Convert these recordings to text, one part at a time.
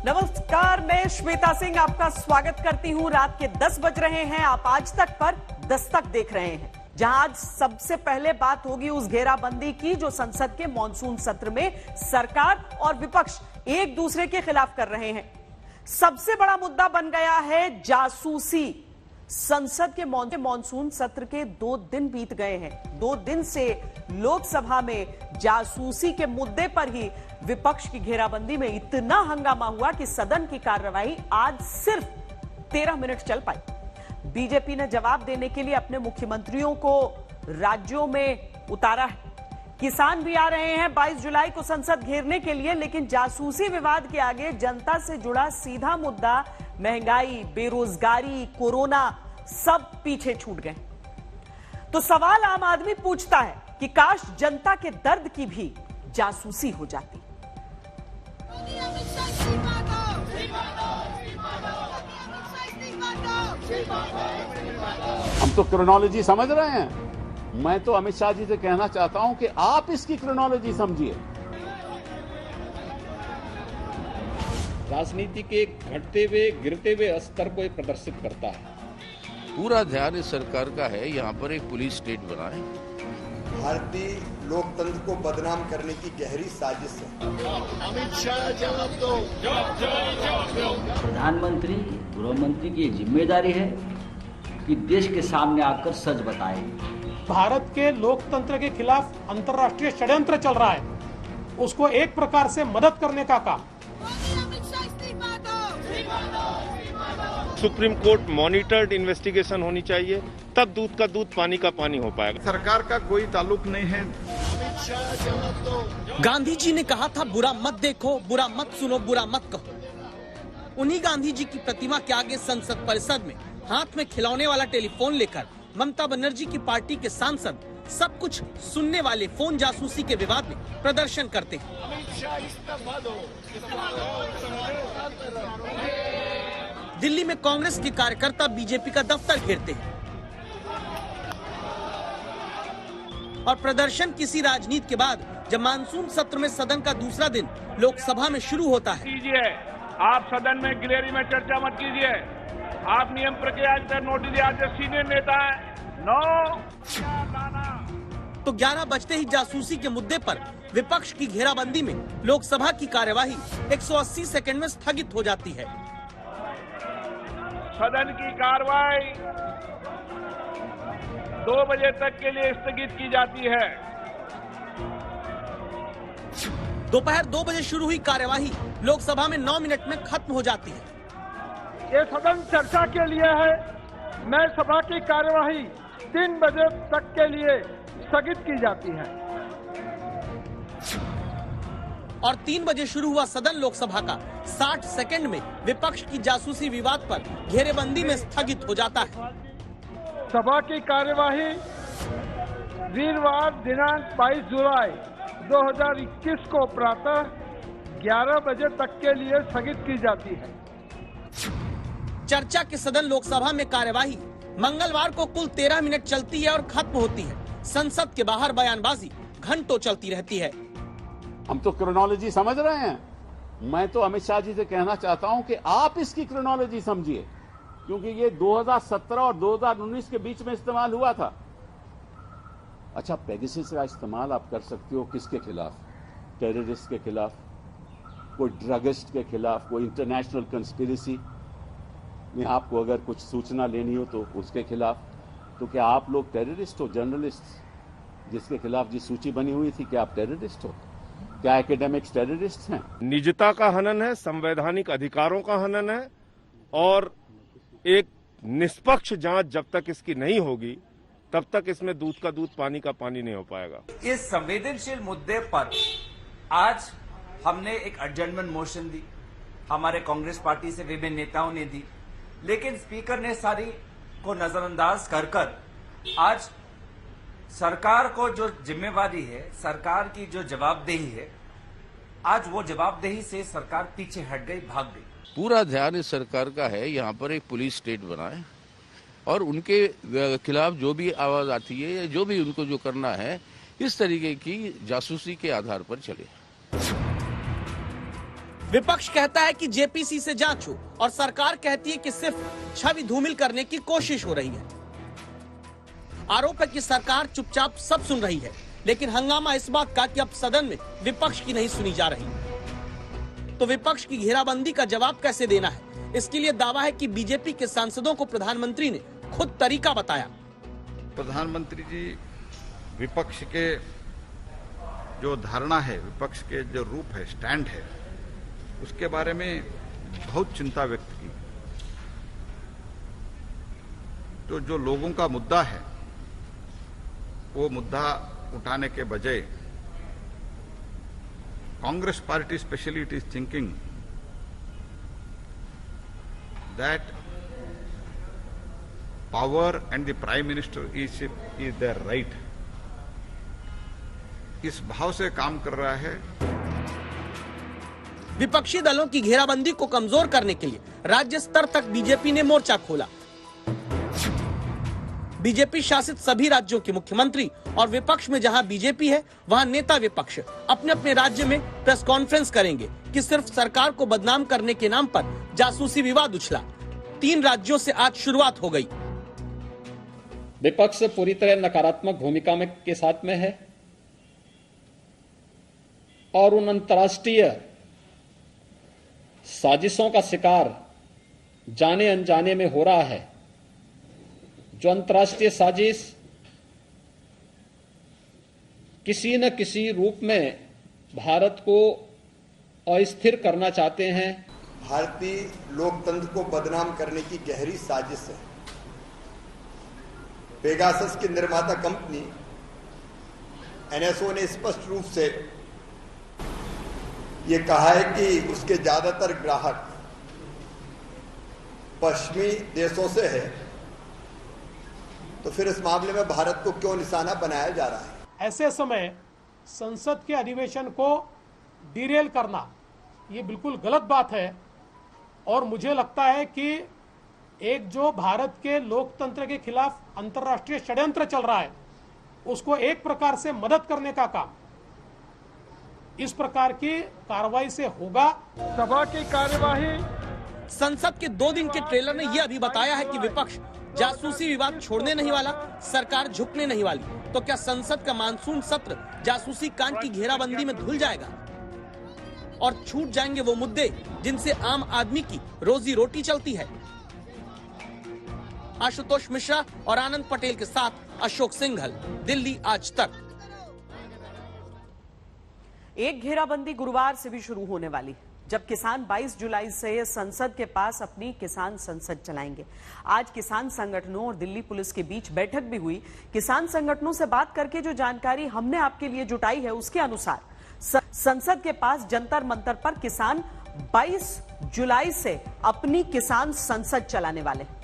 नमस्कार, मैं श्वेता सिंह आपका स्वागत करती हूं। रात के 10 बज रहे हैं। आप आज तक पर दस्तक देख रहे हैं, जहां आज सबसे पहले बात होगी उस घेराबंदी की जो संसद के मॉनसून सत्र में सरकार और विपक्ष एक दूसरे के खिलाफ कर रहे हैं। सबसे बड़ा मुद्दा बन गया है जासूसी। संसद के मॉनसून सत्र के 2 दिन बीत गए हैं। 2 दिन से लोकसभा में जासूसी के मुद्दे पर ही विपक्ष की घेराबंदी में इतना हंगामा हुआ कि सदन की कार्रवाई आज सिर्फ 13 मिनट चल पाई। बीजेपी ने जवाब देने के लिए अपने मुख्यमंत्रियों को राज्यों में उतारा है। किसान भी आ रहे हैं 22 जुलाई को संसद घेरने के लिए, लेकिन जासूसी विवाद के आगे जनता से जुड़ा सीधा मुद्दा महंगाई, बेरोजगारी, कोरोना सब पीछे छूट गए। तो सवाल आम आदमी पूछता है कि काश जनता के दर्द की भी जासूसी हो जाती। हम तो क्रोनोलॉजी समझ रहे हैं। मैं तो अमित शाह जी से कहना चाहता हूं कि आप इसकी क्रोनोलॉजी समझिए। राजनीति के घटते हुए गिरते हुए स्तर को प्रदर्शित करता है। पूरा ध्यान इस सरकार का है यहाँ पर एक पुलिस स्टेट बनाए। भारतीय लोकतंत्र को बदनाम करने की गहरी साजिश है। अमित शाह जवाब दो। प्रधानमंत्री, गृह मंत्री की जिम्मेदारी है कि देश के सामने आकर सच बताएं। भारत के लोकतंत्र के खिलाफ अंतर्राष्ट्रीय षड्यंत्र चल रहा है, उसको एक प्रकार से मदद करने का काम। सुप्रीम कोर्ट मॉनिटर्ड इन्वेस्टिगेशन होनी चाहिए, तब दूध का दूध पानी का पानी हो पाएगा। सरकार का कोई ताल्लुक नहीं है। गांधी जी ने कहा था बुरा मत देखो, बुरा मत सुनो, बुरा मत कहो। उन्हीं गांधी जी की प्रतिमा के आगे संसद परिसर में हाथ में खिलौने वाला टेलीफोन लेकर ममता बनर्जी की पार्टी के सांसद सब कुछ सुनने वाले फोन जासूसी के विवाद में प्रदर्शन करते हैं। दिल्ली में कांग्रेस के कार्यकर्ता बीजेपी का दफ्तर घेरते हैं और प्रदर्शन किसी राजनीति के बाद जब मानसून सत्र में सदन का दूसरा दिन लोकसभा में शुरू होता है। आप सदन में गिलेरी में चर्चा मत कीजिए। आप नियम प्रक्रिया से नोटिस दिया, सीनियर नेता है। तो 11 बजते ही जासूसी के मुद्दे पर विपक्ष की घेराबंदी में लोकसभा की कार्यवाही 180 सेकंड में स्थगित हो जाती है। सदन की कार्रवाई 2 बजे तक के लिए स्थगित की जाती है। दोपहर 2 बजे शुरू हुई कार्यवाही लोकसभा में 9 मिनट में खत्म हो जाती है। ये सदन चर्चा के लिए है। मैं सभा की कार्यवाही 3 बजे तक के लिए स्थगित की जाती है। और 3 बजे शुरू हुआ सदन लोकसभा का 60 सेकंड में विपक्ष की जासूसी विवाद पर घेरेबंदी में स्थगित हो जाता है। सभा की कार्यवाही वीरवार दिनांक 22 जुलाई 2021 को प्रातः 11 बजे तक के लिए स्थगित की जाती है। चर्चा के सदन लोकसभा में कार्यवाही मंगलवार को कुल 13 मिनट चलती है और खत्म होती है। संसद के बाहर बयानबाजी घंटों चलती रहती है। हम तो क्रोनोलॉजी समझ रहे हैं। मैं तो अमित शाह जी से कहना चाहता हूं कि आप इसकी क्रोनोलॉजी समझिए, क्योंकि ये 2017 और 2019 के बीच में इस्तेमाल हुआ था। अच्छा, पेगासस का इस्तेमाल आप कर सकते हो किसके खिलाफ? टेररिस्ट के खिलाफ, कोई ड्रगिस्ट के खिलाफ, कोई इंटरनेशनल कंस्पिरेसी में आपको अगर कुछ सूचना लेनी हो तो उसके खिलाफ। तो क्या आप लोग टेररिस्ट हो? जर्नलिस्ट जिसके खिलाफ जी सूची बनी हुई थी, क्या आप टेररिस्ट हो? क्या एकेडमिक्स टेररिस्ट हैं? निजता का हनन है, संवैधानिक अधिकारों का हनन है, और एक निष्पक्ष जांच जब तक इसकी नहीं होगी तब तक इसमें दूध का दूध पानी का पानी नहीं हो पाएगा। इस संवेदनशील मुद्दे पर आज हमने एक एडजर्नमेंट मोशन दी, हमारे कांग्रेस पार्टी से विभिन्न नेताओं ने दी, लेकिन स्पीकर ने सारी को नजरअंदाज कर आज सरकार को जो जिम्मेवारी है, सरकार की जो जवाबदेही है, आज वो जवाबदेही से सरकार पीछे हट गई, भाग गई। पूरा ध्यान इस सरकार का है यहाँ पर एक पुलिस स्टेट बनाए और उनके खिलाफ जो भी आवाज आती है या जो भी उनको जो करना है, इस तरीके की जासूसी के आधार पर चले। विपक्ष कहता है कि जेपीसी से जांच हो और सरकार कहती है कि सिर्फ छवि धूमिल करने की कोशिश हो रही है। आरोप है कि सरकार चुपचाप सब सुन रही है, लेकिन हंगामा इस बात का कि अब सदन में विपक्ष की नहीं सुनी जा रही। तो विपक्ष की घेराबंदी का जवाब कैसे देना है, इसके लिए दावा है कि बीजेपी के सांसदों को प्रधानमंत्री ने खुद तरीका बताया। प्रधानमंत्री जी विपक्ष के जो धारणा है, विपक्ष के जो रूप है, स्टैंड है, उसके बारे में बहुत चिंता व्यक्त की। तो जो लोगों का मुद्दा है वो मुद्दा उठाने के बजाय Congress party specially it is thinking that power and the prime minister is there right, इस भाव से काम कर रहा है। विपक्षी दलों की घेराबंदी को कमजोर करने के लिए राज्य स्तर तक बीजेपी ने मोर्चा खोला। बीजेपी शासित सभी राज्यों के मुख्यमंत्री और विपक्ष में जहां बीजेपी है वहां नेता विपक्ष अपने अपने राज्य में प्रेस कॉन्फ्रेंस करेंगे कि सिर्फ सरकार को बदनाम करने के नाम पर जासूसी विवाद उछला। 3 राज्यों से आज शुरुआत हो गई। विपक्ष पूरी तरह नकारात्मक भूमिका के साथ में है और उन अंतर्राष्ट्रीय साजिशों का शिकार जाने अनजाने में हो रहा है, जो अंतर्राष्ट्रीय साजिश किसी न किसी रूप में भारत को अस्थिर करना चाहते हैं। भारतीय लोकतंत्र को बदनाम करने की गहरी साजिश है। पेगासस की निर्माता कंपनी एनएसओ ने स्पष्ट रूप से ये कहा है कि उसके ज्यादातर ग्राहक पश्चिमी देशों से है, तो फिर इस मामले में भारत को क्यों निशाना बनाया जा रहा है? ऐसे समय संसद के अधिवेशन को डिरेल करना ये बिल्कुल गलत बात है और मुझे लगता है कि एक जो भारत के लोकतंत्र के खिलाफ अंतर्राष्ट्रीय षड्यंत्र चल रहा है उसको एक प्रकार से मदद करने का काम इस प्रकार की कार्रवाई से होगा। सभा की कार्यवाही संसद के 2 दिन के ट्रेलर ने यह भी बताया है कि विपक्ष जासूसी विवाद छोड़ने नहीं वाला, सरकार झुकने नहीं वाली। तो क्या संसद का मानसून सत्र जासूसी कांड की घेराबंदी में धुल जाएगा और छूट जाएंगे वो मुद्दे जिनसे आम आदमी की रोजी रोटी चलती है? आशुतोष मिश्रा और आनंद पटेल के साथ अशोक सिंघल, दिल्ली आज तक। एक घेराबंदी गुरुवार से भी शुरू होने वाली है, जब किसान 22 जुलाई से संसद के पास अपनी किसान संसद चलाएंगे। आज किसान संगठनों और दिल्ली पुलिस के बीच बैठक भी हुई। किसान संगठनों से बात करके जो जानकारी हमने आपके लिए जुटाई है उसके अनुसार संसद के पास जंतर मंतर पर किसान 22 जुलाई से अपनी किसान संसद चलाने वाले हैं।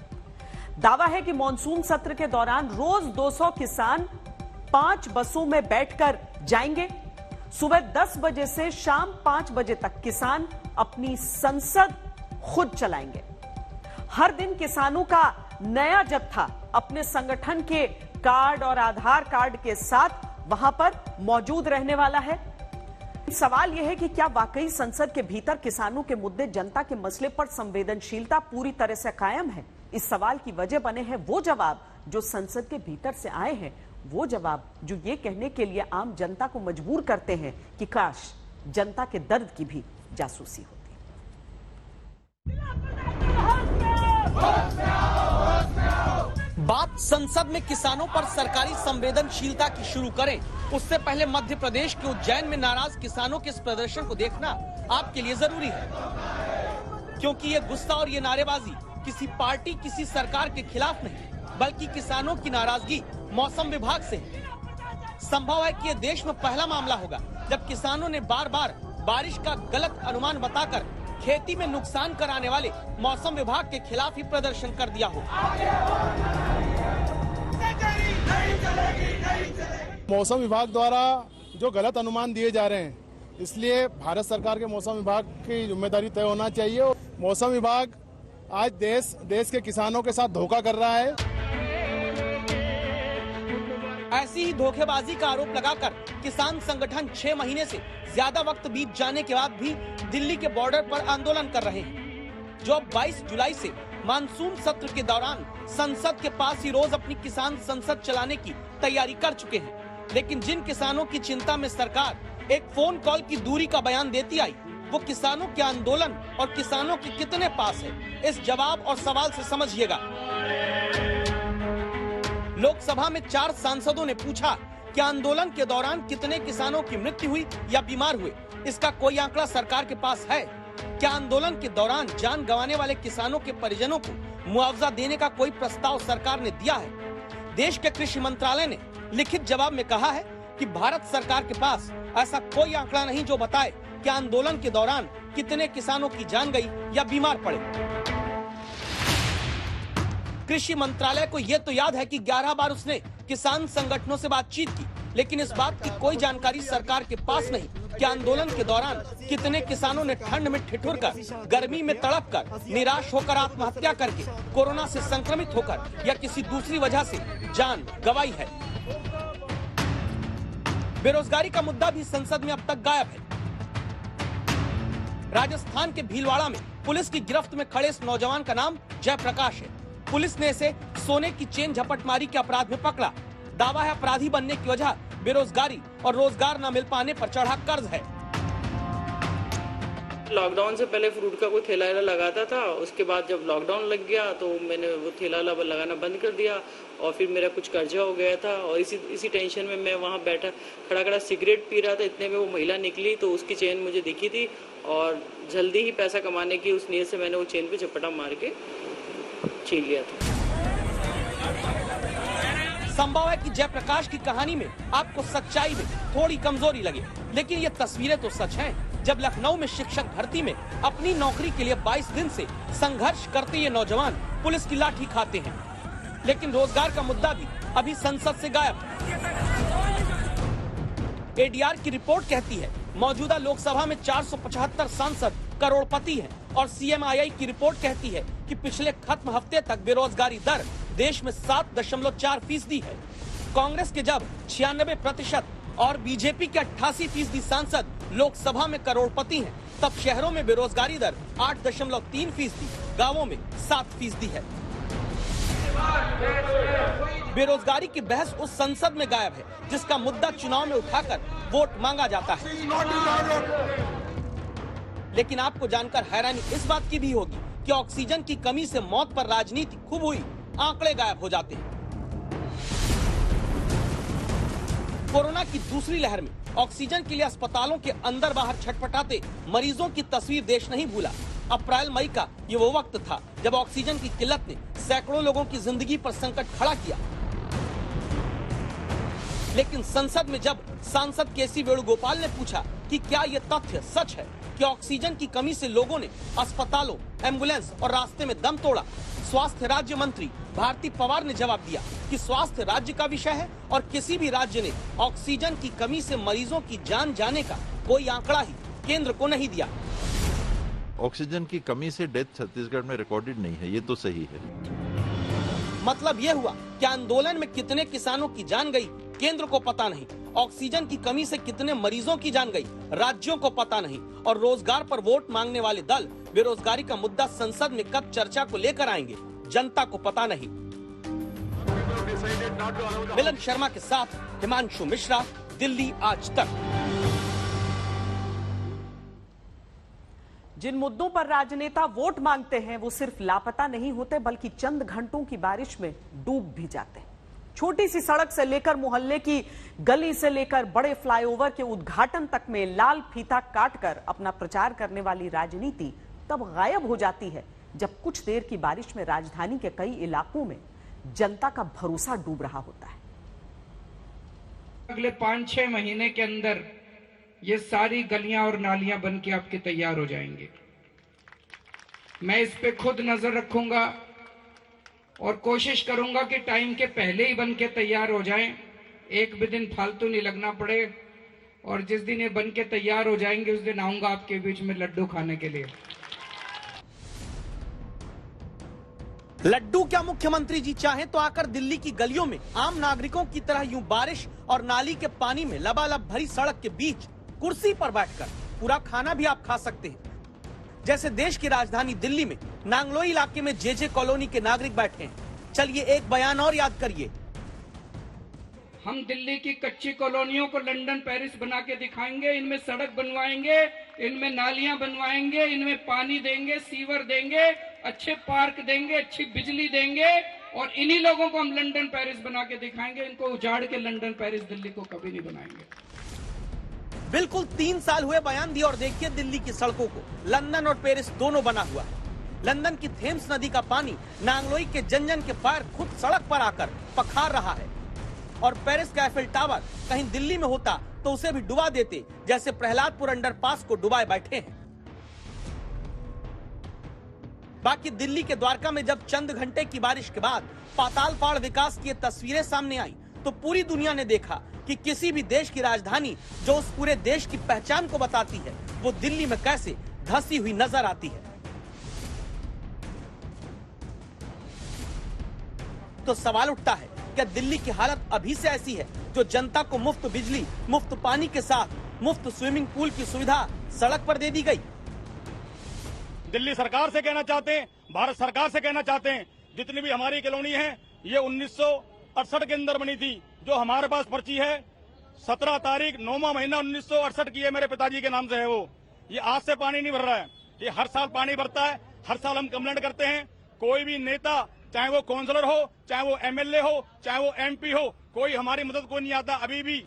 दावा है कि मॉनसून सत्र के दौरान रोज 200 किसान 5 बसों में बैठकर जाएंगे। सुबह 10 बजे से शाम 5 बजे तक किसान अपनी संसद खुद चलाएंगे। हर दिन किसानों का नया जत्था अपने संगठन के कार्ड और आधार कार्ड के साथ वहां पर मौजूद रहने वाला है। सवाल यह है कि क्या वाकई संसद के भीतर किसानों के मुद्दे, जनता के मसले पर संवेदनशीलता पूरी तरह से कायम है? इस सवाल की वजह बने हैं वो जवाब जो संसद के भीतर से आए हैं, वो जवाब जो ये कहने के लिए आम जनता को मजबूर करते हैं कि काश जनता के दर्द की भी जासूसी होती। बात संसद में किसानों पर सरकारी संवेदनशीलता की शुरू करें, उससे पहले मध्य प्रदेश के उज्जैन में नाराज किसानों के इस प्रदर्शन को देखना आपके लिए जरूरी है, क्योंकि ये गुस्सा और ये नारेबाजी किसी पार्टी, किसी सरकार के खिलाफ नहीं, बल्कि किसानों की नाराजगी मौसम विभाग से है। संभव है कि ये देश में पहला मामला होगा जब किसानों ने बार बार बारिश का गलत अनुमान बताकर खेती में नुकसान कराने वाले मौसम विभाग के खिलाफ ही प्रदर्शन कर दिया हो। मौसम विभाग द्वारा जो गलत अनुमान दिए जा रहे हैं, इसलिए भारत सरकार के मौसम विभाग की जिम्मेदारी तय होना चाहिए। मौसम विभाग आज देश के किसानों के साथ धोखा कर रहा है। ऐसी ही धोखेबाजी का आरोप लगाकर किसान संगठन 6 महीने से ज्यादा वक्त बीत जाने के बाद भी दिल्ली के बॉर्डर पर आंदोलन कर रहे हैं, जो अब 22 जुलाई से मानसून सत्र के दौरान संसद के पास ही रोज अपनी किसान संसद चलाने की तैयारी कर चुके हैं। लेकिन जिन किसानों की चिंता में सरकार एक फोन कॉल की दूरी का बयान देती आई, वो किसानों के आंदोलन और किसानों के कितने पास है, इस जवाब और सवाल से समझिएगा। लोकसभा में 4 सांसदों ने पूछा कि आंदोलन के दौरान कितने किसानों की मृत्यु हुई या बीमार हुए, इसका कोई आंकड़ा सरकार के पास है? क्या आंदोलन के दौरान जान गंवाने वाले किसानों के परिजनों को मुआवजा देने का कोई प्रस्ताव सरकार ने दिया है? देश के कृषि मंत्रालय ने लिखित जवाब में कहा है कि भारत सरकार के पास ऐसा कोई आंकड़ा नहीं जो बताए कि आंदोलन के दौरान कितने किसानों की जान गई या बीमार पड़े। कृषि मंत्रालय को ये तो याद है कि 11 बार उसने किसान संगठनों से बातचीत की, लेकिन इस बात की कोई जानकारी सरकार के पास नहीं कि आंदोलन के दौरान कितने किसानों ने ठंड में ठिठुर कर, गर्मी में तड़प कर, निराश होकर आत्महत्या करके, कोरोना से संक्रमित होकर या किसी दूसरी वजह से जान गंवाई है। बेरोजगारी का मुद्दा भी संसद में अब तक गायब है। राजस्थान के भीलवाड़ा में पुलिस की गिरफ्त में खड़े इस नौजवान का नाम जयप्रकाश है। पुलिस ने इसे सोने की चेन झपटमारी के अपराध में पकड़ा। दावा है अपराधी बनने की वजह बेरोजगारी और रोजगार न मिल पाने पर चढ़ा कर्ज है। लॉकडाउन से पहले फ्रूट का कोई ठेला लगाता था, उसके बाद जब लॉकडाउन लग गया तो मैंने वो ठेला लगाना बंद कर दिया और फिर मेरा कुछ कर्जा हो गया था और इसी टेंशन में मैं वहाँ बैठा खड़ा सिगरेट पी रहा था। इतने में वो महिला निकली तो उसकी चेन मुझे दिखी थी और जल्दी ही पैसा कमाने की उस नीयत से मैंने वो चेन पे झपटा मार के छीन लिया था। संभव है कि जयप्रकाश की कहानी में आपको सच्चाई में थोड़ी कमजोरी लगे, लेकिन ये तस्वीरें तो सच हैं। जब लखनऊ में शिक्षक भर्ती में अपनी नौकरी के लिए 22 दिन से संघर्ष करते ये नौजवान पुलिस की लाठी खाते हैं, लेकिन रोजगार का मुद्दा भी अभी संसद से गायब है। एडीआर की रिपोर्ट कहती है मौजूदा लोकसभा में 475 सांसद करोड़पति हैं और सीएमआईआई की रिपोर्ट कहती है कि पिछले खत्म हफ्ते तक बेरोजगारी दर देश में 7.4% है। कांग्रेस के जब 96% और बीजेपी के 88% सांसद लोकसभा में करोड़पति हैं, तब शहरों में बेरोजगारी दर 8.3%, गांवों में 7% है। बेरोजगारी की बहस उस संसद में गायब है जिसका मुद्दा चुनाव में उठाकर वोट मांगा जाता है। लेकिन आपको जानकर हैरानी इस बात की भी होगी कि ऑक्सीजन की कमी से मौत पर राजनीति खूब हुई, आंकड़े गायब हो जाते हैं। कोरोना की दूसरी लहर में ऑक्सीजन के लिए अस्पतालों के अंदर बाहर छटपटाते मरीजों की तस्वीर देश नहीं भूला। अप्रैल मई का ये वो वक्त था जब ऑक्सीजन की किल्लत ने सैकड़ों लोगों की जिंदगी पर संकट खड़ा किया। लेकिन संसद में जब सांसद केसी वेणुगोपाल ने पूछा कि क्या ये तथ्य सच है कि ऑक्सीजन की कमी से लोगों ने अस्पतालों, एम्बुलेंस और रास्ते में दम तोड़ा, स्वास्थ्य राज्य मंत्री भारती पवार ने जवाब दिया कि स्वास्थ्य राज्य का विषय है और किसी भी राज्य ने ऑक्सीजन की कमी से मरीजों की जान जाने का कोई आंकड़ा ही केंद्र को नहीं दिया। ऑक्सीजन की कमी से डेथ छत्तीसगढ़ में रिकॉर्डेड नहीं है, ये तो सही है। मतलब ये हुआ कि आंदोलन में कितने किसानों की जान गई केंद्र को पता नहीं, ऑक्सीजन की कमी से कितने मरीजों की जान गई राज्यों को पता नहीं, और रोजगार पर वोट मांगने वाले दल बेरोजगारी का मुद्दा संसद में कब चर्चा को लेकर आएंगे जनता को पता नहीं। मिलन शर्मा के साथ हिमांशु मिश्रा, दिल्ली आज तक। जिन मुद्दों पर राजनेता वोट मांगते हैं वो सिर्फ लापता नहीं होते बल्कि चंद घंटों की बारिश में डूब भी जाते हैं। छोटी सी सड़क से लेकर मोहल्ले की गली से लेकर बड़े फ्लाईओवर के उद्घाटन तक में लाल फीता काटकर अपना प्रचार करने वाली राजनीति तब गायब हो जाती है जब कुछ देर की बारिश में राजधानी के कई इलाकों में जनता का भरोसा डूब रहा होता है। अगले 5-6 महीने के अंदर ये सारी गलियां और नालियां बन के आपके तैयार हो जाएंगे। मैं इस पे खुद नजर रखूंगा और कोशिश करूंगा कि टाइम के पहले ही बन के तैयार हो जाएं, एक भी दिन फालतू नहीं लगना पड़े, और जिस दिन ये बन के तैयार हो जाएंगे उस दिन आऊंगा आपके बीच में लड्डू खाने के लिए। लड्डू क्या मुख्यमंत्री जी चाहे तो आकर दिल्ली की गलियों में आम नागरिकों की तरह यूं बारिश और नाली के पानी में लबालब भरी सड़क के बीच कुर्सी पर बैठकर पूरा खाना भी आप खा सकते हैं। जैसे देश की राजधानी दिल्ली में नांगलोई इलाके में जे कॉलोनी के नागरिक बैठे हैं। चलिए एक बयान और याद करिए। हम दिल्ली की कच्ची कॉलोनियों को लंदन पेरिस बना के दिखाएंगे, इनमें सड़क बनवाएंगे, इनमें नालियां बनवाएंगे, इनमें पानी देंगे, सीवर देंगे, अच्छे पार्क देंगे, अच्छी बिजली देंगे और इन्हीं लोगों को हम लंदन पेरिस बना के दिखाएंगे। इनको उजाड़ के लंदन पेरिस दिल्ली को कभी नहीं बनाएंगे। बिल्कुल 3 साल हुए बयान दिए और देखिए दिल्ली की सड़कों को लंदन और पेरिस दोनों बना हुआ है। लंदन की थेम्स नदी का पानी नांगलोई के जन के पैर खुद सड़क पर आकर पखार रहा है और पेरिस का एफिल टावर कहीं दिल्ली में होता तो उसे भी डुबा देते, जैसे प्रहलादपुर अंडरपास को डुबाए बैठे हैं। बाकी दिल्ली के द्वारका में जब चंद घंटे की बारिश के बाद पाताल फाड़ विकास की तस्वीरें सामने आई तो पूरी दुनिया ने देखा कि किसी भी देश की राजधानी जो उस पूरे देश की पहचान को बताती है वो दिल्ली में कैसे धंसी हुई नजर आती है। तो सवाल उठता है, क्या दिल्ली की हालत अभी से ऐसी है जो जनता को मुफ्त बिजली, मुफ्त पानी के साथ मुफ्त स्विमिंग पूल की सुविधा सड़क पर दे दी गई? दिल्ली सरकार से कहना चाहते हैं, भारत सरकार से कहना चाहते हैं, जितनी भी हमारी कॉलोनी है ये 1968 के अंदर बनी थी। जो हमारे पास पर्ची है 17 तारीख 9वां महीना 1968 की है, मेरे पिताजी के नाम से है वो। ये आज से पानी नहीं भर रहा है, ये हर साल पानी भरता है। हर साल हम कंप्लेंट करते हैं, कोई भी नेता, चाहे वो काउंसलर हो, चाहे वो एमएलए हो, चाहे वो एमपी हो, कोई हमारी मदद को नहीं आता अभी भी।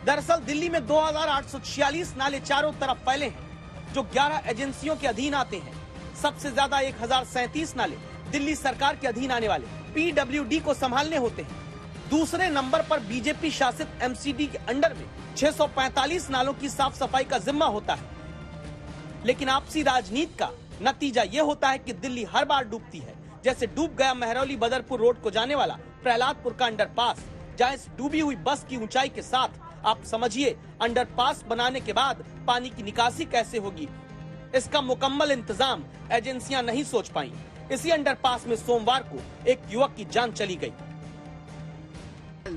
दरअसल दिल्ली में 2846 नाले चारों तरफ फैले हैं जो 11 एजेंसियों के अधीन आते हैं। सबसे ज्यादा 1037 नाले दिल्ली सरकार के अधीन आने वाले PWD को संभालने होते हैं। दूसरे नंबर पर बीजेपी शासित एमसीडी के अंडर में 645 नालों की साफ सफाई का जिम्मा होता है। लेकिन आपसी राजनीति का नतीजा ये होता है कि दिल्ली हर बार डूबती है, जैसे डूब गया मेहरौली बदरपुर रोड को जाने वाला प्रहलादपुर का अंडरपास, जहां इस डूबी हुई बस की ऊंचाई के साथ आप समझिए अंडरपास बनाने के बाद पानी की निकासी कैसे होगी, इसका मुकम्मल इंतजाम एजेंसियां नहीं सोच पाई। इसी अंडरपास में सोमवार को एक युवक की जान चली गई।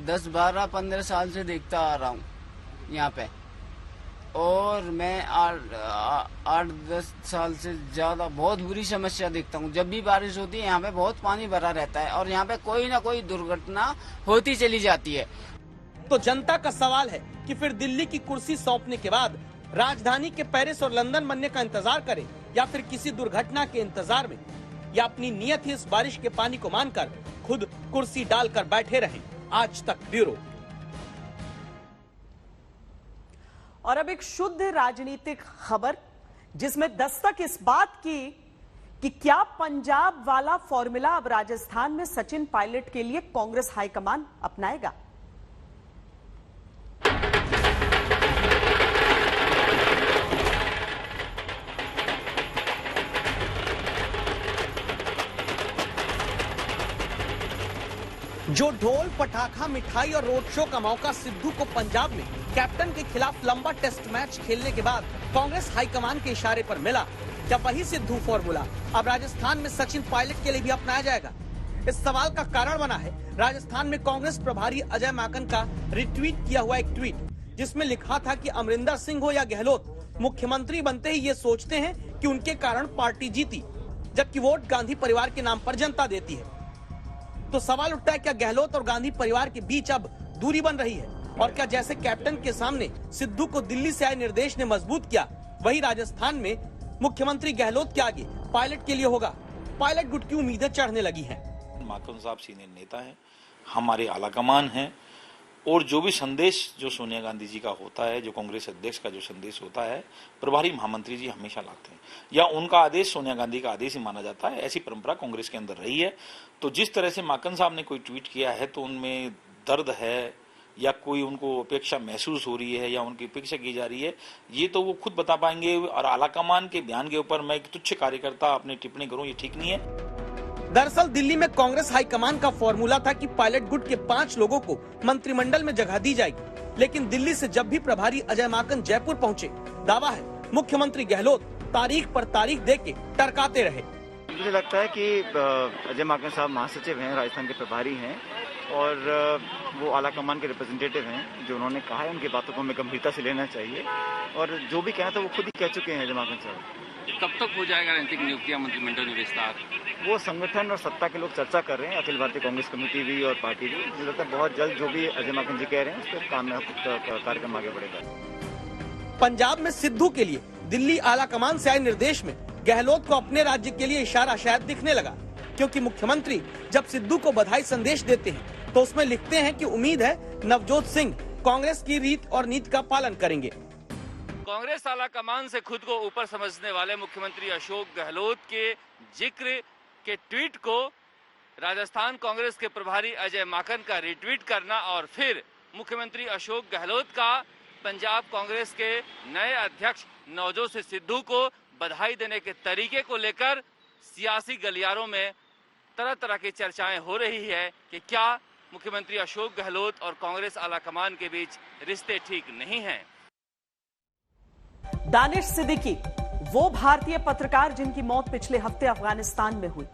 10, 12, 15 साल से देखता आ रहा हूँ यहाँ पे, और मैं 8-10 साल से ज्यादा बहुत बुरी समस्या देखता हूँ। जब भी बारिश होती है यहाँ पे बहुत पानी भरा रहता है और यहाँ पे कोई ना कोई दुर्घटना होती चली जाती है। तो जनता का सवाल है कि फिर दिल्ली की कुर्सी सौंपने के बाद राजधानी के पेरिस और लंदन बनने का इंतजार करें या फिर किसी दुर्घटना के इंतजार में, या अपनी नियत ही इस बारिश के पानी को मानकर खुद कुर्सी डालकर बैठे रहें। आज तक ब्यूरो। और अब एक शुद्ध राजनीतिक खबर जिसमें दस्तक इस बात की कि क्या पंजाब वाला फॉर्मूला अब राजस्थान में सचिन पायलट के लिए कांग्रेस हाईकमान अपनाएगा। जो ढोल पटाखा मिठाई और रोड शो का मौका सिद्धू को पंजाब में कैप्टन के खिलाफ लंबा टेस्ट मैच खेलने के बाद कांग्रेस हाईकमान के इशारे पर मिला, क्या वही सिद्धू फॉर्मूला अब राजस्थान में सचिन पायलट के लिए भी अपनाया जाएगा? इस सवाल का कारण बना है राजस्थान में कांग्रेस प्रभारी अजय माकन का रिट्वीट किया हुआ एक ट्वीट, जिसमें लिखा था कि अमरिंदर सिंह हो या गहलोत, मुख्यमंत्री बनते ही ये सोचते हैं कि उनके कारण पार्टी जीती, जबकि वोट गांधी परिवार के नाम पर जनता देती है। तो सवाल उठता है, क्या गहलोत और गांधी परिवार के बीच अब दूरी बन रही है? और क्या जैसे कैप्टन के सामने सिद्धू को दिल्ली से आए निर्देश ने मजबूत किया, वही राजस्थान में मुख्यमंत्री गहलोत के आगे पायलट के लिए होगा? पायलट गुट की उम्मीदें चढ़ने लगी हैं। माकन साहब सीनियर नेता हैं, हमारे आलाकमान हैं, और जो भी संदेश जो सोनिया गांधी जी का होता है, जो कांग्रेस अध्यक्ष का जो संदेश होता है, प्रभारी महामंत्री जी हमेशा लाते हैं, या उनका आदेश सोनिया गांधी का आदेश ही माना जाता है। ऐसी परंपरा कांग्रेस के अंदर रही है। तो जिस तरह से माकन साहब ने कोई ट्वीट किया है तो उनमें दर्द है या कोई उनको अपेक्षा महसूस हो रही है या उनकी अपेक्षा की जा रही है, ये तो वो खुद बता पाएंगे। और आलाकमान के बयान के ऊपर मैं एक तुच्छ कार्यकर्ता अपनी टिप्पणी करूं, ये ठीक नहीं है। दरअसल दिल्ली में कांग्रेस हाईकमान का फॉर्मूला था कि पायलट गुट के 5 लोगों को मंत्रिमंडल में जगह दी जाएगी, लेकिन दिल्ली से जब भी प्रभारी अजय माकन जयपुर पहुंचे, दावा है मुख्यमंत्री गहलोत तारीख पर तारीख देके टरकाते रहे। मुझे लगता है कि अजय माकन साहब महासचिव हैं, राजस्थान के प्रभारी हैं और वो आला कमान के रिप्रेजेंटेटिव हैं। जो उन्होंने कहा है उनकी बातों को हमें गंभीरता से लेना चाहिए और जो भी कहना था वो खुद ही कह चुके हैं अजय माकन साहब। कब तक हो जाएगा राजनीतिक नियुक्तियां, मंत्रिमंडल में विस्तार? वो संगठन और सत्ता के लोग चर्चा कर रहे हैं, अखिल भारतीय कांग्रेस कमेटी भी और पार्टी भी। मुझे लगता है बहुत जल्द जो भी अजय माकन जी कह रहे हैं उस पर कार्यक्रम आगे बढ़ेगा। पंजाब में सिद्धू के लिए दिल्ली आला कमान से आए निर्देश में गहलोत को अपने राज्य के लिए इशारा शायद दिखने लगा, क्योंकि मुख्यमंत्री जब सिद्धू को बधाई संदेश देते हैं तो उसमें लिखते हैं कि उम्मीद है नवजोत सिंह कांग्रेस की रीत और नीति का पालन करेंगे। कांग्रेस आला कमान से खुद को ऊपर समझने वाले मुख्यमंत्री अशोक गहलोत के जिक्र के ट्वीट को राजस्थान कांग्रेस के प्रभारी अजय माकन का रिट्वीट करना और फिर मुख्यमंत्री अशोक गहलोत का पंजाब कांग्रेस के नए अध्यक्ष नवजोत सिद्धू को बधाई देने के तरीके को लेकर सियासी गलियारों में तरह तरह की चर्चाएं हो रही है कि क्या मुख्यमंत्री अशोक गहलोत और कांग्रेस आलाकमान के बीच रिश्ते ठीक नहीं हैं। दानिश सिद्दीकी वो भारतीय पत्रकार जिनकी मौत पिछले हफ्ते अफगानिस्तान में हुई।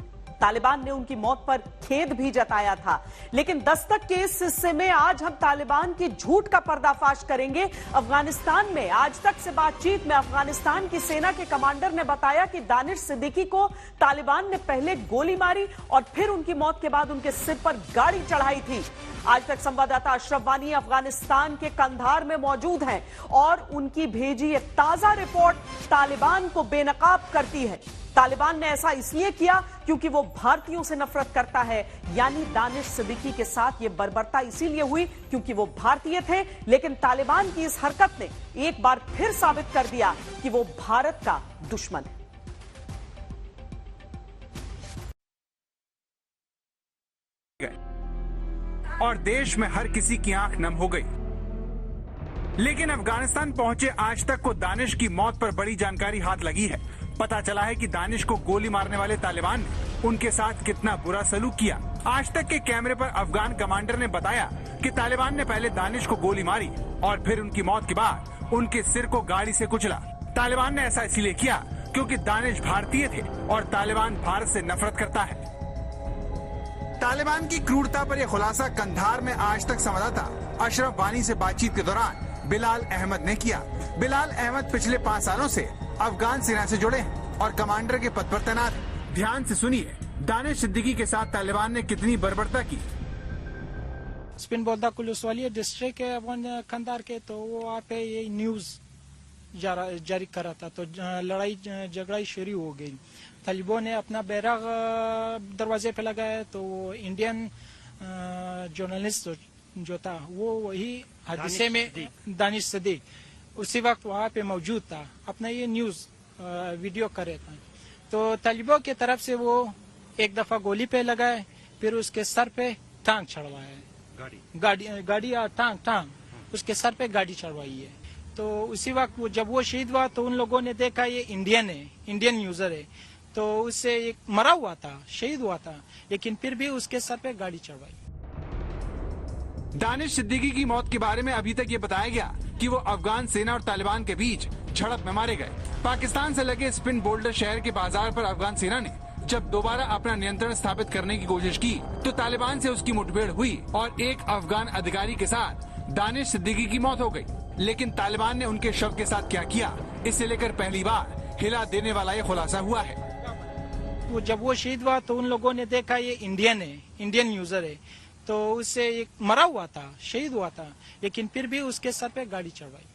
तालिबान ने उनकी मौत पर खेद भी जताया था, लेकिन दस्तक के इस हिस्से में आज हम तालिबान की झूठ का पर्दाफाश करेंगे। अफगानिस्तान में आज तक से बातचीत में अफगानिस्तान की सेना के कमांडर ने बताया कि दानिश सिद्दीकी को तालिबान ने पहले गोली मारी और फिर उनकी मौत के बाद उनके सिर पर गाड़ी चढ़ाई थी। आज तक संवाददाता अशरफ वानी अफगानिस्तान के कंधार में मौजूद हैं और उनकी भेजी एक ताजा रिपोर्ट तालिबान को बेनकाब करती है। तालिबान ने ऐसा इसलिए किया क्योंकि वो भारतीयों से नफरत करता है, यानी दानिश सिद्दीकी के साथ ये बर्बरता इसीलिए हुई क्योंकि वो भारतीय थे। लेकिन तालिबान की इस हरकत ने एक बार फिर साबित कर दिया कि वो भारत का दुश्मन है। और देश में हर किसी की आंख नम हो गई। लेकिन अफगानिस्तान पहुंचे आज तक को दानिश की मौत पर बड़ी जानकारी हाथ लगी है। पता चला है कि दानिश को गोली मारने वाले तालिबान ने उनके साथ कितना बुरा सलूक किया। आज तक के कैमरे पर अफगान कमांडर ने बताया कि तालिबान ने पहले दानिश को गोली मारी और फिर उनकी मौत के बाद उनके सिर को गाड़ी से कुचला। तालिबान ने ऐसा इसलिए किया क्योंकि दानिश भारतीय थे और तालिबान भारत से नफरत करता है। तालिबान की क्रूरता पर यह खुलासा कंधार में आज तक संवाददाता अशरफ वानी से बातचीत के दौरान बिलाल अहमद ने किया। बिलाल अहमद पिछले 5 सालों से अफगान सेना से जुड़े हैं और कमांडर के पद पर तैनात हैं। ध्यान से सुनिए दानिश सिद्दीकी के साथ तालिबान ने कितनी बर्बरता की। स्पिन बोलदा कुलूसवालिया डिस्ट्रिक्ट है अफगान कंधार के, तो वो वहाँ पे ये न्यूज जारी कर रहा था, तो लड़ाई झगड़ा शुरू हो गई। तालिबान ने अपना बैरक दरवाजे पे लगाया, तो वो इंडियन जर्नलिस्ट जो था वो वही हादसे में दानिश सिद्दीकी उसी वक्त वहाँ पे मौजूद था, अपना ये न्यूज वीडियो कर रहा था। तो तालिबान की तरफ से वो एक दफा गोली पे लगाए, फिर उसके सर पे टांग चढ़वाया, गाड़ी और टांग उसके सर पे गाड़ी चढ़वाई है। तो उसी वक्त वो जब वो शहीद हुआ तो उन लोगों ने देखा ये इंडियन है, इंडियन यूजर है, तो उससे एक मरा हुआ था, शहीद हुआ था, लेकिन फिर भी उसके सर पे गाड़ी चढ़वाई। दानिश सिद्दीकी की मौत के बारे में अभी तक ये बताया गया कि वो अफगान सेना और तालिबान के बीच झड़प में मारे गए। पाकिस्तान से लगे स्पिन बोल्डर शहर के बाजार पर अफगान सेना ने जब दोबारा अपना नियंत्रण स्थापित करने की कोशिश की तो तालिबान से उसकी मुठभेड़ हुई और एक अफगान अधिकारी के साथ दानिश सिद्दीकी की मौत हो गई। लेकिन तालिबान ने उनके शव के साथ क्या किया, इसे लेकर पहली बार हिला देने वाला ये खुलासा हुआ है। वो जब वो शहीद हुआ तो उन लोगों ने देखा ये इंडियन है, इंडियन यूजर है, तो उससे एक मरा हुआ था, शहीद हुआ था, लेकिन फिर भी उसके सर पे गाड़ी चढ़वाई।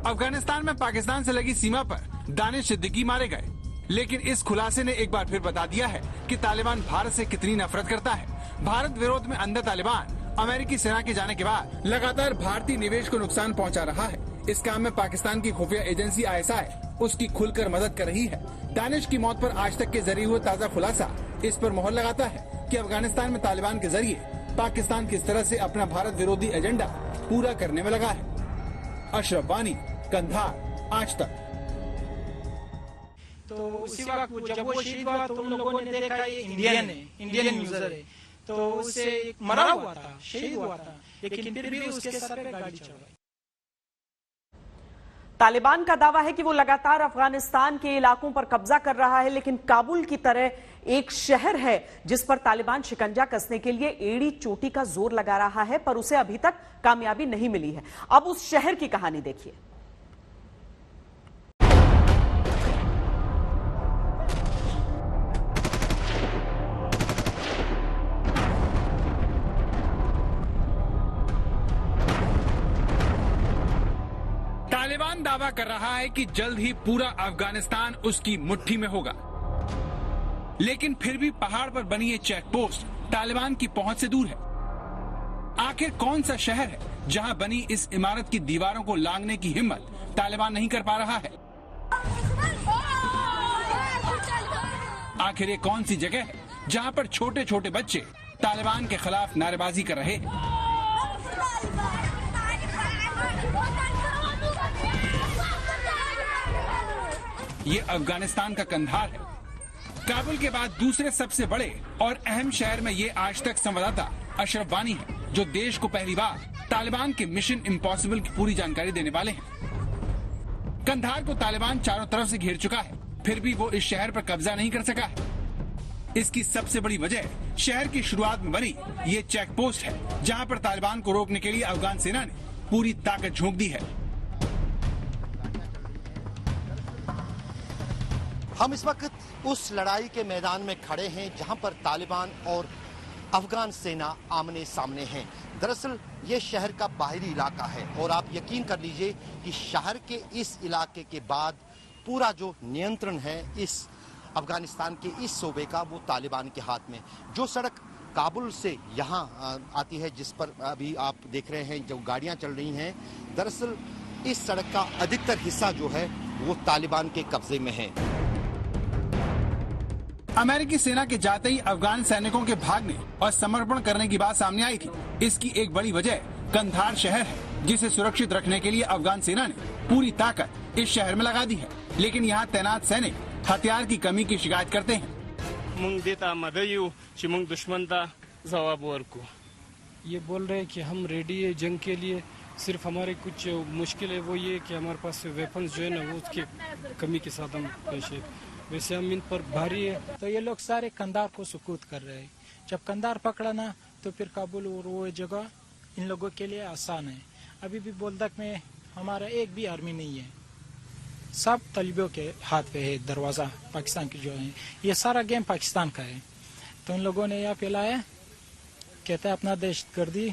अफगानिस्तान में पाकिस्तान से लगी सीमा पर दानिश सिद्दीकी मारे गए, लेकिन इस खुलासे ने एक बार फिर बता दिया है कि तालिबान भारत से कितनी नफरत करता है। भारत विरोध में अंधा तालिबान अमेरिकी सेना के जाने के बाद लगातार भारतीय निवेश को नुकसान पहुंचा रहा है। इस काम में पाकिस्तान की खुफिया एजेंसी ISI उसकी खुलकर मदद कर रही है। दानिश की मौत पर आज तक के जरिए हुआ ताज़ा खुलासा इस पर मोहर लगाता है कि अफगानिस्तान में तालिबान के जरिए पाकिस्तान किस तरह से अपना भारत विरोधी एजेंडा पूरा करने में लगा है। अशरफ वानी, कंधार, आज तक। तो उसी वक्त जब वो शहीद हुआ तो उन लोगों ने देखा ये इंडियन है, इंडियन यूजर है, तो उससे एक मरा हुआ था, शहीद हुआ था, लेकिन फिर भी उसके सर पे गाड़ी चढ़वाई। तालिबान का दावा है कि वो लगातार अफगानिस्तान के इलाकों पर कब्जा कर रहा है, लेकिन काबुल की तरह एक शहर है जिस पर तालिबान शिकंजा कसने के लिए एड़ी चोटी का जोर लगा रहा है, पर उसे अभी तक कामयाबी नहीं मिली है। अब उस शहर की कहानी देखिए। तालिबान दावा कर रहा है कि जल्द ही पूरा अफगानिस्तान उसकी मुट्ठी में होगा, लेकिन फिर भी पहाड़ पर बनी ये चेक पोस्ट तालिबान की पहुंच से दूर है। आखिर कौन सा शहर है जहां बनी इस इमारत की दीवारों को लांघने की हिम्मत तालिबान नहीं कर पा रहा है? आखिर ये कौन सी जगह है जहां पर छोटे छोटे बच्चे तालिबान के खिलाफ नारेबाजी कर रहे हैं? ये अफगानिस्तान का कंधार है। काबुल के बाद दूसरे सबसे बड़े और अहम शहर में ये आज तक संवाददाता अशरफ वानी है, जो देश को पहली बार तालिबान के मिशन इम्पॉसिबल की पूरी जानकारी देने वाले हैं। कंधार को तालिबान चारों तरफ से घेर चुका है, फिर भी वो इस शहर पर कब्जा नहीं कर सका है। इसकी सबसे बड़ी वजह शहर की शुरुआत में बनी ये चेक पोस्ट है, जहाँ पर तालिबान को रोकने के लिए अफगान सेना ने पूरी ताकत झोंक दी है। हम इस वक्त उस लड़ाई के मैदान में खड़े हैं जहां पर तालिबान और अफगान सेना आमने सामने हैं। दरअसल ये शहर का बाहरी इलाका है और आप यकीन कर लीजिए कि शहर के इस इलाके के बाद पूरा जो नियंत्रण है इस अफगानिस्तान के इस सूबे का, वो तालिबान के हाथ में। जो सड़क काबुल से यहाँ आती है, जिस पर अभी आप देख रहे हैं जो गाड़ियाँ चल रही हैं, दरअसल इस सड़क का अधिकतर हिस्सा जो है वो तालिबान के कब्जे में है। अमेरिकी सेना के जाते ही अफगान सैनिकों के भागने और समर्पण करने की बात सामने आई थी। इसकी एक बड़ी वजह कंधार शहर है, जिसे सुरक्षित रखने के लिए अफगान सेना ने पूरी ताकत इस शहर में लगा दी है। लेकिन यहाँ तैनात सैनिक हथियार की कमी की शिकायत करते हैं। ये बोल रहे हैं कि हम रेडी है जंग के लिए, सिर्फ हमारे कुछ मुश्किल है वो ये कि हमारे पास वेपन्स जो है ना वो उसकी कमी के साथ हम पेश है। वैसे हम इन पर भारी है। तो ये लोग सारे कंधार को सुकूत कर रहे हैं। जब कंधार पकड़ा ना तो फिर काबुल और वो जगह इन लोगों के लिए आसान है। अभी भी बोलदक में हमारा एक भी आर्मी नहीं है, सब तलिबान के हाथ पे है दरवाजा पाकिस्तान की जो है। ये सारा गेम पाकिस्तान का है, तो इन लोगों ने यहाँ पे लाया, कहते हैं अपना दहशतगर्दी।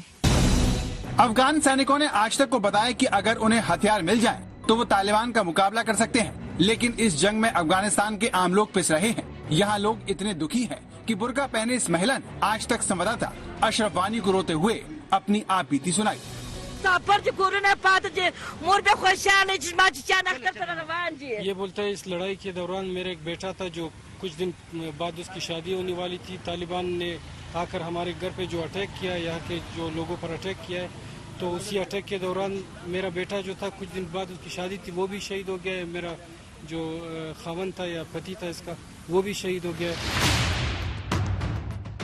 अफगान सैनिकों ने आज तक को बताया कि अगर उन्हें हथियार मिल जाए तो वो तालिबान का मुकाबला कर सकते हैं। लेकिन इस जंग में अफगानिस्तान के आम लोग पिस रहे हैं। यहाँ लोग इतने दुखी हैं कि बुर्का पहने इस महिला ने आज तक संवाददाता अशरफ वानी को रोते हुए अपनी आप बीती सुनाई। ये बोलता है इस लड़ाई के दौरान मेरा एक बेटा था जो कुछ दिन बाद उसकी शादी होने वाली थी। तालिबान ने आकर हमारे घर पे जो अटैक किया, यहाँ के जो लोगों पर अटैक किया है, तो उसी अटैक के दौरान मेरा बेटा जो था कुछ दिन बाद उसकी शादी थी वो भी शहीद हो गया है। मेरा जो खावन था या पति था इसका वो भी शहीद हो गया है।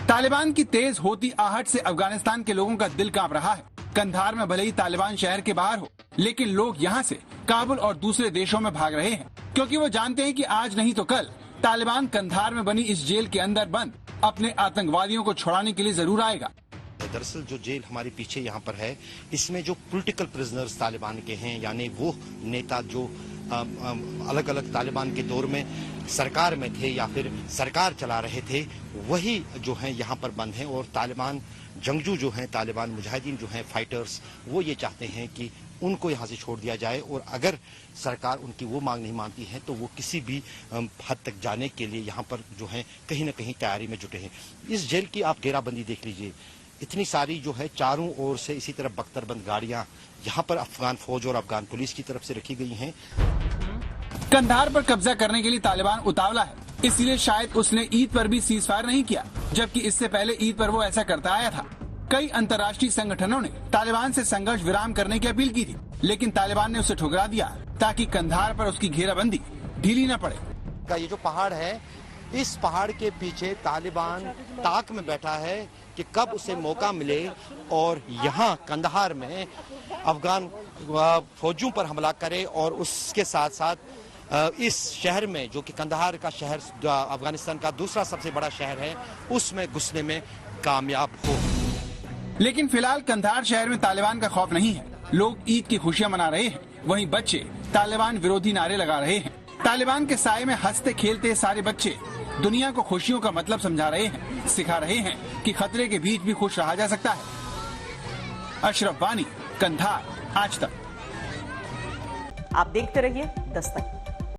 तालिबान की तेज होती आहट से अफगानिस्तान के लोगों का दिल कांप रहा है। कंधार में भले ही तालिबान शहर के बाहर हो, लेकिन लोग यहाँ से काबुल और दूसरे देशों में भाग रहे हैं, क्योंकि वो जानते हैं कि आज नहीं तो कल तालिबान कंधार में बनी इस जेल के अंदर बंद अपने आतंकवादियों को छुड़ाने के लिए जरूर आएगा। दरअसल जो जेल हमारे पीछे यहाँ पर है, इसमें जो पॉलिटिकल प्रिजनर्स तालिबान के हैं, यानी वो नेता जो अलग अलग तालिबान के दौर में सरकार में थे या फिर सरकार चला रहे थे, वही जो हैं यहाँ पर बंद हैं। और तालिबान जंगजू जो हैं, तालिबान मुजाहिदीन जो हैं, फाइटर्स, वो ये चाहते हैं कि उनको यहाँ से छोड़ दिया जाए। और अगर सरकार उनकी वो मांग नहीं मानती है तो वो किसी भी हद तक जाने के लिए यहाँ पर जो है कहीं न कहीं तैयारी में जुटे हैं। इस जेल की आप घेराबंदी देख लीजिए, इतनी सारी जो है चारों ओर से इसी तरह बख्तरबंद गाड़ियां यहाँ पर अफगान फौज और अफगान पुलिस की तरफ से रखी गई हैं। कंधार पर कब्जा करने के लिए तालिबान उतावला है, इसलिए शायद उसने ईद पर भी सीज फायर नहीं किया, जबकि इससे पहले ईद पर वो ऐसा करता आया था। कई अंतर्राष्ट्रीय संगठनों ने तालिबान से संघर्ष विराम करने की अपील की थी, लेकिन तालिबान ने उसे ठुकरा दिया ताकि कंधार पर उसकी घेराबंदी ढीली न पड़े। ये जो पहाड़ है, इस पहाड़ के पीछे तालिबान ताक में बैठा है कि कब उसे मौका मिले और यहाँ कंधार में अफगान फौजियों पर हमला करे और उसके साथ साथ इस शहर में, जो कि कंधार का शहर अफगानिस्तान का दूसरा सबसे बड़ा शहर है, उसमें घुसने में कामयाब हो। लेकिन फिलहाल कंधार शहर में तालिबान का खौफ नहीं है। लोग ईद की खुशियां मना रहे हैं, वहीं बच्चे तालिबान विरोधी नारे लगा रहे हैं। तालिबान के साए में हंसते खेलते सारे बच्चे दुनिया को खुशियों का मतलब समझा रहे हैं, सिखा रहे हैं कि खतरे के बीच भी खुश रहा जा सकता है। अशरफ वानी, कंधार, आज तक। आप देखते रहिए दस्तक।